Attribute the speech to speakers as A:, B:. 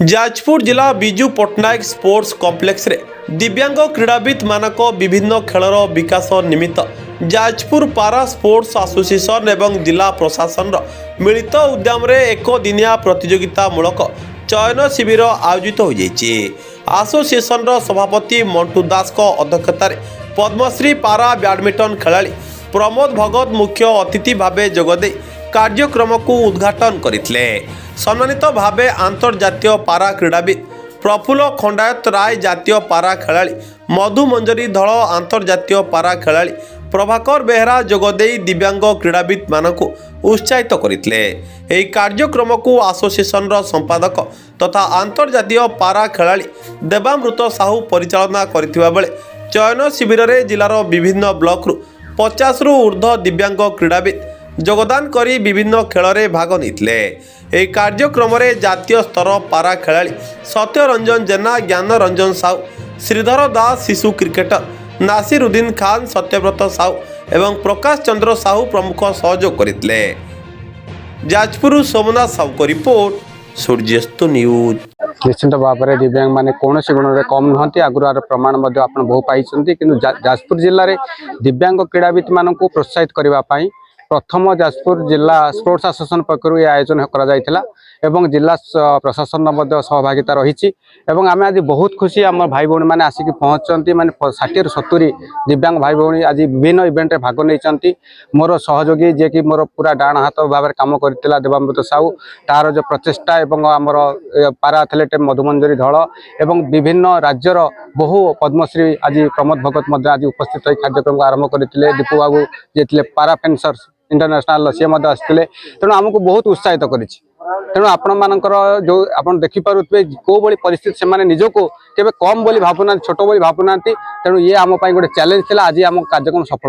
A: जाजपुर जिला Biju Patnaik sports complex रे दिव्यांग क्रीड़ाविद मानक विभिन्न खेलर विकास निमित्त जाजपुर पारा स्पोर्ट्स एसोसिएशन एवं जिला प्रशासन मिलित उद्यम रे एक दिनिया प्रतियोगितामूलक चयन शिविर आयोजित हो एसोसिएशन सभापति मंटू दास अध्यक्षतार पद्मश्री पारा बैडमिंटन खेलाड़ी प्रमोद भगत मुख्य अतिथि भावे जोगदे कार्यक्रम को उद्घाटन करथिले। सम्मानित भावे आंतर्जातीय पारा क्रीड़ाविद प्रफुल्ल खंडायत राय जातीय पारा खेलाड़ी मधु मंजरी धल आंतर्जातीय पारा खेलाड़ी प्रभाकर बेहरा जोगदे दिव्यांग क्रीड़ाविद मानक उत्साहित करथिले। एही कार्यक्रम को एसोसिएशन संपादक तथा आंतर्जातीय पारा खेलाड़ी देवामृत साहू परिचालना करथिबा बेले चयन शिविर में जिलार विभिन्न ब्लॉक 50 रु ऊर्ध्व दिव्यांग क्रीड़ाविद योगदान करी विभिन्न खेल में भाग नहीं। कार्यक्रम में जातीय स्तर पारा खेलाड़ी सत्यरंजन जेना ज्ञान रंजन साहू श्रीधर दास शिशु क्रिकेटर नासिरुद्दीन खान सत्यव्रत साहू एवं प्रकाश चंद्र साहू प्रमुख सहयोग करते। जाजपुर सोमनाथ साहू को रिपोर्ट सूर्यस्तु न्यूज।
B: निश्चित भाव में दिव्यांग माने कौन गुण में कम नुहति आगुर प्रमाण बहु पाई कि जाजपुर जिले में दिव्यांग क्रीड़ाविद मान प्रोत्साहित करने प्रथम जाजपुर जिला स्पोर्ट्स एसोसिएशन पक्षर यह आयोजन एवं जिला प्रशासन सहभागिता रही। आम आज बहुत खुशी आम भाई भौणी मैंने आसिक पहुँचती माने 60 रु 70 दिव्यांग भाई भौणी आज विभिन्न इवेंट में भाग नहीं। मोर सहयोगी जे कि मोर पूरा डाण हाथ भाव काम करता देवामृत साहू तार जो प्रचेषा एवं आमर पारा एथलेट मधुमंजरी धल एवं विभिन्न राज्यर बहु पद्मश्री आज प्रमोद भगत आज उपस्थित कार्यक्रम आरंभ करते। दीपू बाबू जे पारा फेन्सर्स इंटरनेशनल सी आसते तेणु आमको बहुत उत्साहित करी। तेणु आपण मानकर जो आप देखिपे कौ भाई परिस्थिति से निजक के कम बोली भावुना छोट बोली भावुना तेणु ये आम गोटे चैलेंज थी। आज आम कार्यक्रम सफल।